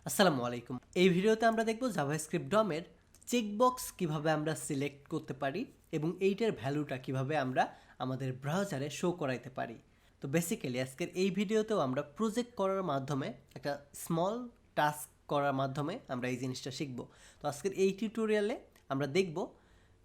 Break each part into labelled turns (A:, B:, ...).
A: আসসালামু আলাইকুম। এই ভিডিওতে আমরা দেখব জাভাস্ক্রিপ্ট ডমের চেকবক্স কিভাবে আমরা সিলেক্ট করতে পারি এবং এইটার ভ্যালুটা কিভাবে আমরা আমাদের ব্রাউজারে শো করাইতে পারি। তো বেসিক্যালি আজকের এই ভিডিওতেও আমরা প্রজেক্ট করার মাধ্যমে একটা স্মল টাস্ক করার মাধ্যমে আমরা এই জিনিসটা শিখব। তো আজকের এই টিউটোরিয়ালে আমরা দেখব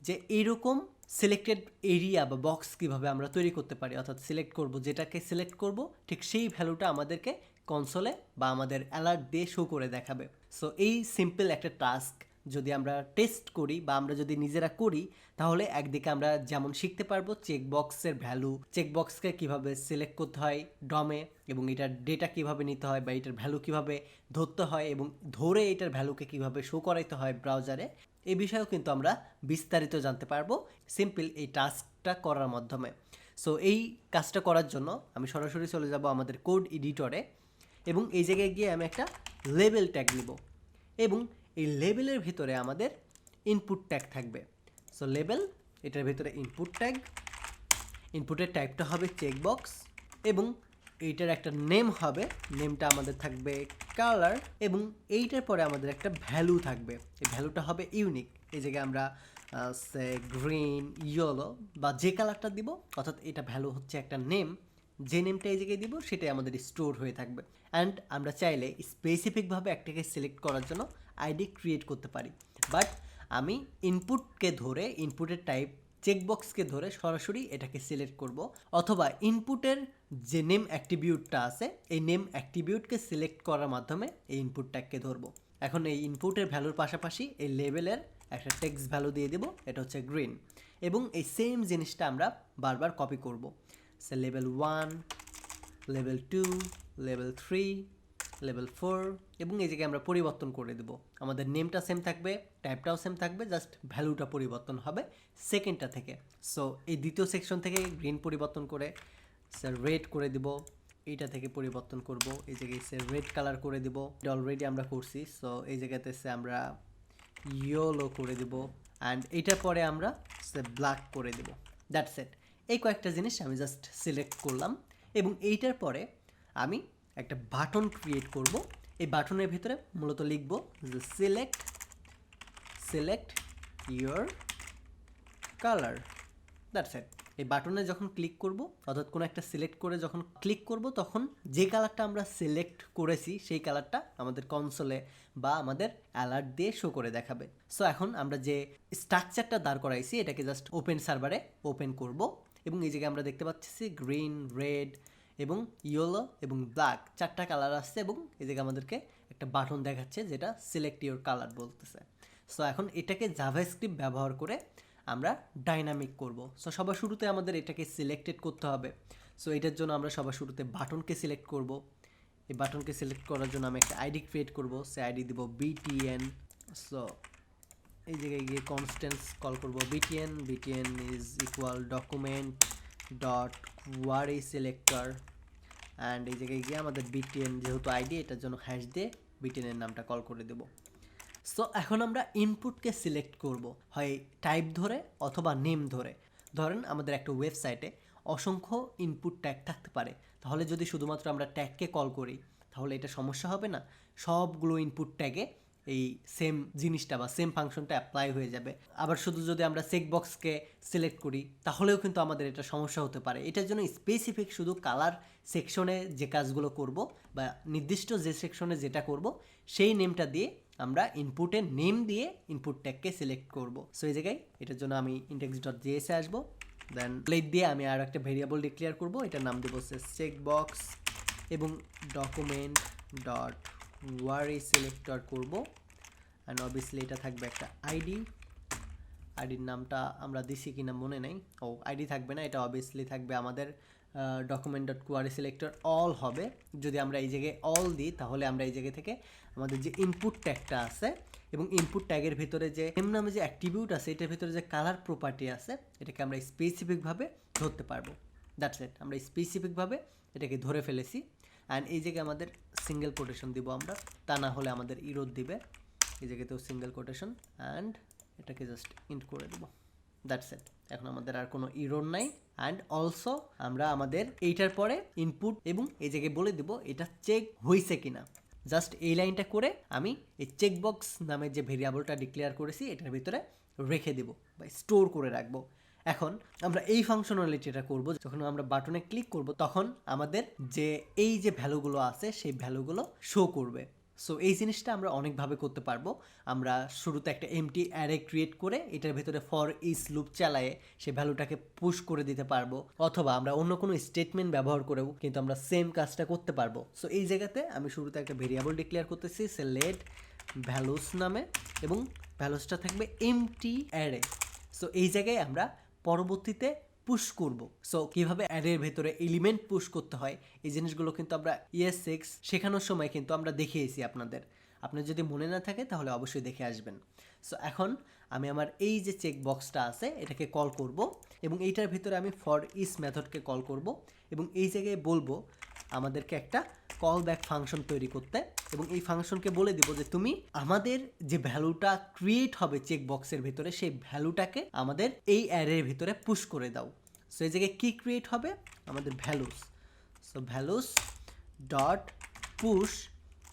A: যে এইরকম সিলেক্টেড এরিয়া বা বক্স কিভাবে আমরা তৈরি করতে পারি, অর্থাৎ সিলেক্ট করব, যেটাকে সিলেক্ট করব ঠিক সেই ভ্যালুটা আমাদেরকে কনসোলে বা আমাদের অ্যালার্ট দিয়ে শো করে দেখাবে। সো এই সিম্পল একটা টাস্ক যদি আমরা টেস্ট করি বা আমরা যদি নিজেরা করি, তাহলে একদিকে আমরা যেমন শিখতে পারবো চেকবক্সের ভ্যালু, চেকবক্সকে কিভাবে সিলেক্ট করতে হয় ডমে এবং এটার ডেটা কিভাবে নিতে হয় বা এটার ভ্যালু কিভাবে ধরতে হয় এবং ধরে এটার ভ্যালুকে কিভাবে শো করাইতে হয় ব্রাউজারে, এই বিষয়েও কিন্তু আমরা বিস্তারিত জানতে পারবো সিম্পল এই টাস্কটা করার মাধ্যমে। সো এই কাজটা করার জন্য আমি সরাসরি চলে যাব আমাদের কোড এডিটরে এবং এই জায়গায় গিয়ে আমি একটা লেবেল ট্যাগ নিব এবং এই লেবেলের ভিতরে আমাদের ইনপুট ট্যাগ থাকবে। সো লেবেল, এটার ভিতরে ইনপুট ট্যাগ, ইনপুটের টাইপটা হবে চেকবক্স এবং এইটার একটা নেম হবে, নেমটা আমাদের থাকবে কালার এবং এইটার পরে আমাদের একটা ভ্যালু থাকবে, এই ভ্যালুটা হবে ইউনিক। এই জায়গায় আমরা গ্রিন, ইয়েলো বা যে কালারটা দিব, অর্থাৎ এটা ভ্যালু হচ্ছে একটা নেম, যে নেমটা এই জায়গায় দিব সেটাই আমাদের স্টোর হয়ে থাকবে। অ্যান্ড আমরা চাইলে স্পেসিফিকভাবে একটাকে সিলেক্ট করার জন্য আইডি ক্রিয়েট করতে পারি, বাট আমি ইনপুটকে ধরে, ইনপুটের টাইপ চেকবক্সকে ধরে সরাসরি এটাকে সিলেক্ট করব, অথবা ইনপুটের যে নেম অ্যাট্রিবিউটটা আছে এই নেম অ্যাট্রিবিউটকে সিলেক্ট করার মাধ্যমে এই ইনপুট ট্যাগকে ধরবো। এখন এই ইনপুটের ভ্যালুর পাশাপাশি এই লেভেলের একটা টেক্সট ভ্যালু দিয়ে দেব, এটা হচ্ছে গ্রিন, এবং এই সেম জিনিসটা আমরা বারবার কপি করব। সে লেভেল 1, লেভেল 2, লেভেল 3, লেভেল 4 এবং এই জায়গায় আমরা পরিবর্তন করে দেব। আমাদের নেমটা সেম থাকবে, টাইপটাও সেম থাকবে, জাস্ট ভ্যালুটা পরিবর্তন হবে সেকেন্ডটা থেকে। সো এই দ্বিতীয় সেকশন থেকে গ্রিন পরিবর্তন করে স্যার রেড করে দিব, এইটা থেকে পরিবর্তন করব, এই জায়গায় সে রেড কালার করে দিব, এটা অলরেডি আমরা করছি। সো এই জায়গাতে সে আমরা ইয়েলো করে দিব অ্যান্ড এইটার পরে আমরা সে ব্ল্যাক করে দেব। That's it. এই কয়েকটা জিনিস আমি জাস্ট সিলেক্ট করলাম এবং এইটার পরে আমি একটা বাটন ক্রিয়েট করব। এই বাটনের ভিতরে মূলত লিখব যে select your colour. That's it. এই বাটনে যখন ক্লিক করব, অর্থাৎ কোনো একটা সিলেক্ট করে যখন ক্লিক করব, তখন যে কালারটা আমরা সিলেক্ট করেছি সেই কালারটা আমাদের কনসোলে বা আমাদের অ্যালার্ট দিয়ে শো করে দেখাবে। সো এখন আমরা যে স্ট্রাকচারটা দাঁড় করাইছি এটাকে জাস্ট ওপেন সার্ভারে ওপেন করব এবং এই জায়গায় আমরা দেখতে পাচ্ছি গ্রিন, রেড এবং ইয়েলো এবং ব্ল্যাক চারটা কালার আসছে এবং এই জায়গায় আমাদেরকে একটা বাটন দেখাচ্ছে যেটা সিলেক্ট ইওর কালার বলতেছে। সো এখন এটাকে জাভাস্ক্রিপ্ট ব্যবহার করে আমরা ডাইনামিক করব। সো সবার শুরুতে আমাদের এটাকে সিলেক্টেড করতে হবে। সো এটার জন্য আমরা সবার শুরুতে বাটনকে সিলেক্ট করব। এই বাটনকে সিলেক্ট করার জন্য আমি একটা আইডি ক্রিয়েট করব, সে আইডি দিব BTN। সো এই জায়গায় গিয়ে কনস্ট্যান্স কল করব BTN is equal document dot query selector and এই জায়গায় গিয়ে আমাদের BTN যেহেতু আইডি, এটার জন্য হ্যাশ দিয়ে BTN এর নামটা কল করে দেব। সো এখন আমরা ইনপুটকে সিলেক্ট করব, হয় টাইপ ধরে অথবা নেম ধরে। ধরেন আমাদের একটা ওয়েবসাইটে অসংখ্য ইনপুট ট্যাগ থাকতে পারে, তাহলে যদি শুধুমাত্র আমরা ট্যাগকে কল করি তাহলে এটা সমস্যা হবে না, সবগুলো ইনপুট ট্যাগে এই সেম জিনিসটা বা সেম ফাংশনটা অ্যাপ্লাই হয়ে যাবে। আবার শুধু যদি আমরা চেকবক্সকে সিলেক্ট করি তাহলেও কিন্তু আমাদের এটা সমস্যা হতে পারে। এটার জন্য স্পেসিফিক শুধু কালার সেকশনে যে কাজগুলো করব বা নির্দিষ্ট যে সেকশনে যেটা করব সেই নেমটা দিয়ে আমরা ইনপুটের নেম দিয়ে ইনপুট ট্যাগকে সিলেক্ট করব। সো এই জায়গায় এটার জন্য আমি index.js এ আসবো, দেন প্লেট দিয়ে আমি আর একটা ভেরিয়েবল ডিক্লেয়ার করব, এটার নাম দেবো চেকবক্স এবং ডকুমেন্ট ডট ওয়ারি সিলেক্টর করব অ্যান্ড অবভিয়াসলি এটা থাকবে একটা আইডির নামটা আমরা দিছি কিনা মনে নেই, আইডি থাকবে না, এটা অবভিয়াসলি থাকবে আমাদের document dot query selector all হবে। যদি আমরা এই জায়গায় অল দিই তাহলে আমরা এই জায়গা থেকে আমাদের যে ইনপুট ট্যাগটা আছে এবং ইনপুট ট্যাগের ভিতরে যে নেম নামে যে অ্যাট্রিবিউট আছে এটার ভিতরে যে কালার প্রপার্টি আছে এটাকে আমরা স্পেসিফিকভাবে ধরতে পারবো। দ্যাটস ইট, আমরা স্পেসিফিকভাবে এটাকে ধরে ফেলেছি। অ্যান্ড এই জায়গায় আমাদের সিঙ্গেল কোটেশন দিব আমরা, তা না হলে আমাদের ইরোর দিবে। এই জায়গাতেও সিঙ্গেল কোটেশন অ্যান্ড এটাকে জাস্ট ইন্ট করে দেবো। দ্যাটস ইট, এখন আমাদের আর কোনো ইরোর নাই। অ্যান্ড অলসো আমরা আমাদের এইটার পরে ইনপুট এবং এই জায়গায় বলে দেব এটা চেক হয়েছে কিনা। জাস্ট এই লাইনটা করে আমি এই চেকবক্স নামে যে ভেরিয়েবলটা ডিক্লেয়ার করেছি এটার ভিতরে রেখে দেব বা স্টোর করে রাখবো। এখন আমরা এই ফাংশনালিটিটা করব, যখন আমরা বাটনে ক্লিক করব তখন আমাদের যে এই যে ভ্যালুগুলো আছে সেই ভ্যালুগুলো শো করবে। সো এই জিনিসটা আমরা অনেকভাবে করতে পারবো। আমরা শুরুতে একটা এমটি অ্যারে ক্রিয়েট করে এটার ভেতরে ফর ইচ লুপ চালায়ে সেই ভ্যালুটাকে পুশ করে দিতে পারবো, অথবা আমরা অন্য কোনো স্টেটমেন্ট ব্যবহার করেও কিন্তু আমরা সেম কাজটা করতে পারবো। সো এই জায়গাতে আমি শুরুতে একটা ভেরিয়েবল ডিক্লেয়ার করতেছি সেলেট ভ্যালুস নামে, এবং ভ্যালুসটা থাকবে এমটি অ্যারে। সো এই জায়গায় আমরা পরবর্তীতে পুশ করব। সো কিভাবে অ্যারের ভেতরে এলিমেন্ট পুশ করতে হয় এই জিনিসগুলো কিন্তু আমরা ES6 শেখানোর সময় কিন্তু আমরা দেখিয়েছি আপনাদের। আপনার যদি মনে না থাকে তাহলে অবশ্যই দেখে আসবেন। সো এখন আমি আমার এই যে চেক বক্সটা আছে এটাকে কল করব, এবং এইটার ভিতরে আমি ফর ইচ মেথডকে কল করব, এবং এই জায়গায় বলবো আমাদেরকে একটা কল ব্যাক ফাংশন তৈরি করতে, এবং এই ফাংশনকে বলে দিব যে তুমি আমাদের যে ভ্যালুটা ক্রিয়েট হবে চেক বক্সের ভিতরে সেই ভ্যালুটাকে আমাদের এই অ্যারের ভিতরে পুশ করে দাও। সো এই জায়গায় কী ক্রিয়েট হবে? আমাদের values. So values dot push,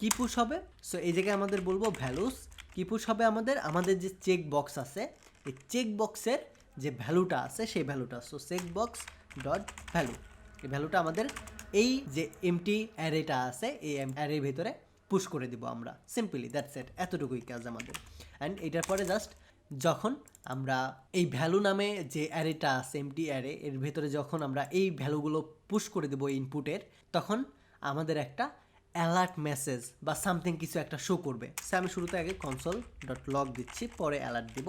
A: কি পুশ হবে? সো এই জায়গায় আমাদের বলবো ভ্যালুস কি পুশ হবে আমাদের যে চেক বক্স আছে এই চেক বক্সের যে ভ্যালুটা আছে সেই ভ্যালুটা। So check box dot value, এই ভ্যালুটা আমাদের এই যে এমটি অ্যারেটা আছে এই অ্যারের ভিতরে পুশ করে দিব আমরা। সিম্পলি দ্যাটস ইট, এতটুকুই কাজ আমাদের। অ্যান্ড এটার পরে জাস্ট যখন আমরা এই ভ্যালু নামে যে অ্যারেটা আছে এমটি অ্যারে এর ভিতরে যখন আমরা এই ভ্যালুগুলো পুশ করে দেবো ইনপুটের, তখন আমাদের একটা অ্যালার্ট মেসেজ বা সামথিং কিছু একটা শো করবে। সো আমি শুরুতে আগে কনসোল ডট লগ দিচ্ছি, পরে অ্যালার্ট দিব।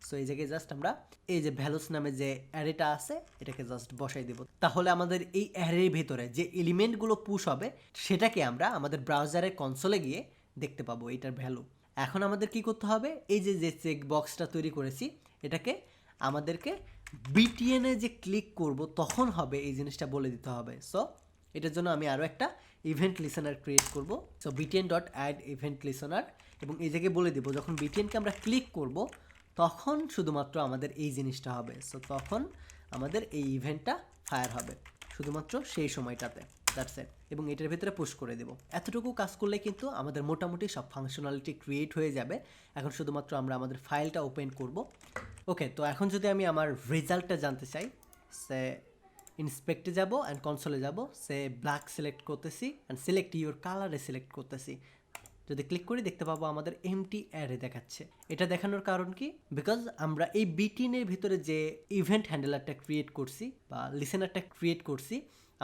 A: সো এই জায়গায় জাস্ট আমরা এই যে ভ্যালুস নামে যে অ্যারেটা আছে এটাকে জাস্ট বসাই দেব। তাহলে আমাদের এই অ্যারের ভিতরে যে এলিমেন্টগুলো পুশ হবে সেটাকে আমরা আমাদের ব্রাউজারের কনসোলে গিয়ে দেখতে পাবো এটার ভ্যালু। এখন আমাদের কি করতে হবে? এই যে যে চেক বক্সটা তৈরি করেছি এটাকে আমাদেরকে বিটিএনে যে ক্লিক করব তখন হবে এই জিনিসটা বলে দিতে হবে। সো এটার জন্য আমি আরও একটা ইভেন্ট লিসেনার ক্রিয়েট করব। So BTN dot add event listener, এবং এই জায়গায় বলে দেবো যখন বিটিএনকে আমরা ক্লিক করব তখন শুধুমাত্র আমাদের এই জিনিসটা হবে। সো তখন আমাদের এই ইভেন্টটা ফায়ার হবে শুধুমাত্র সেই সময়টাতে। দ্যাটস ইট, এবং এটার ভিতরে পুশ করে দেব। এতটুকু কাজ করলে কিন্তু আমাদের মোটামুটি সব ফাংশনালিটি ক্রিয়েট হয়ে যাবে। এখন শুধুমাত্র আমরা আমাদের ফাইলটা ওপেন করব। ওকে, তো এখন যদি আমি আমার রেজাল্টটা জানতে চাই, সে ইন্সপেক্টে যাব অ্যান্ড কনসোলে যাব, সে ব্ল্যাক সিলেক্ট করতেছি অ্যান্ড সিলেক্ট ইউর কালারে সিলেক্ট করতেছি। যদি ক্লিক করি দেখতে পাবো আমাদের এমটি অ্যারে দেখাচ্ছে। এটা দেখানোর কারণ কি? বিকজ আমরা এই বিটিনের ভিতরে যে ইভেন্ট হ্যান্ডেলারটা ক্রিয়েট করছি বা লিসেনারটা ক্রিয়েট করছি,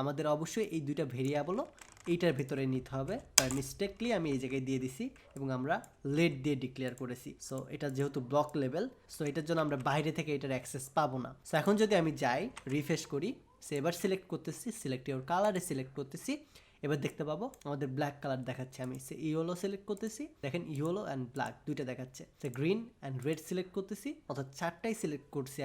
A: আমাদের অবশ্যই এই দুইটা ভেরিয়েবলও এইটার ভিতরে নিতে হবে। তাই মিস্টেকলি আমি এই জায়গায় দিয়ে দিছি এবং আমরা লেট দিয়ে ডিক্লেয়ার করেছি। সো এটা যেহেতু ব্লক লেভেল, সো এটার জন্য আমরা বাইরে থেকে এটার অ্যাক্সেস পাবো না। সো এখন যদি আমি যাই রিফ্রেশ করি, সো এবার সিলেক্ট করতেছি, সিলেক্ট ইউর কালারে সিলেক্ট করতেছি, এবার দেখতে পাবো আমাদের ব্ল্যাক কালার দেখাচ্ছে। আমি সে ইয়েলো সিলেক্ট করতেছি, দেখেন ইয়েলো অ্যান্ড ব্ল্যাক দুইটা দেখাচ্ছে। সে গ্রিন অ্যান্ড রেড সিলেক্ট করতেছি, অর্থাৎ চারটাই সিলেক্ট করছি।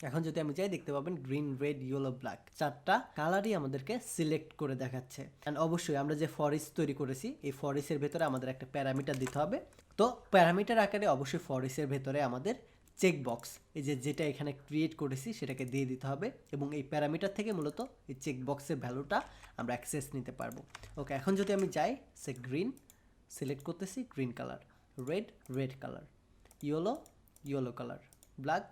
A: এখন যদি আমি যাই দেখতে পাবেন গ্রিন, রেড, ইয়েলো, ব্ল্যাক চারটা কালারই আমাদেরকে সিলেক্ট করে দেখাচ্ছে। অ্যান্ড অবশ্যই আমরা যে ফরেস্ট তৈরি করেছি এই ফরেস্টের ভেতরে আমাদের একটা প্যারামিটার দিতে হবে। তো প্যারামিটার আকারে অবশ্যই ফরেস্টের ভেতরে আমাদের চেকবক্স এই যেটা এখানে ক্রিয়েট করেছি সেটাকে দিয়ে দিতে হবে, এবং এই প্যারামিটার থেকে মূলত এই চেকবক্সের ভ্যালুটা আমরা অ্যাক্সেস নিতে পারবো। ওকে, এখন যদি আমি যাই সে গ্রিন সিলেক্ট করতেছি, green colour, red, red colour, yellow, yellow colour, black,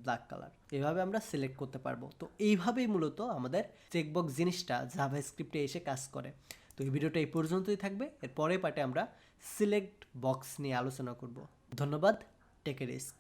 A: black colour, এভাবে আমরা সিলেক্ট করতে পারবো। তো এইভাবেই মূলত আমাদের চেকবক্স জিনিসটা জাভাস্ক্রিপ্টে এসে কাজ করে। তো এই ভিডিওটা এই পর্যন্তই থাকবে। এর পরের পার্টে আমরা সিলেক্ট বক্স নিয়ে আলোচনা করব। ধন্যবাদ, টেক এ রিস্ক।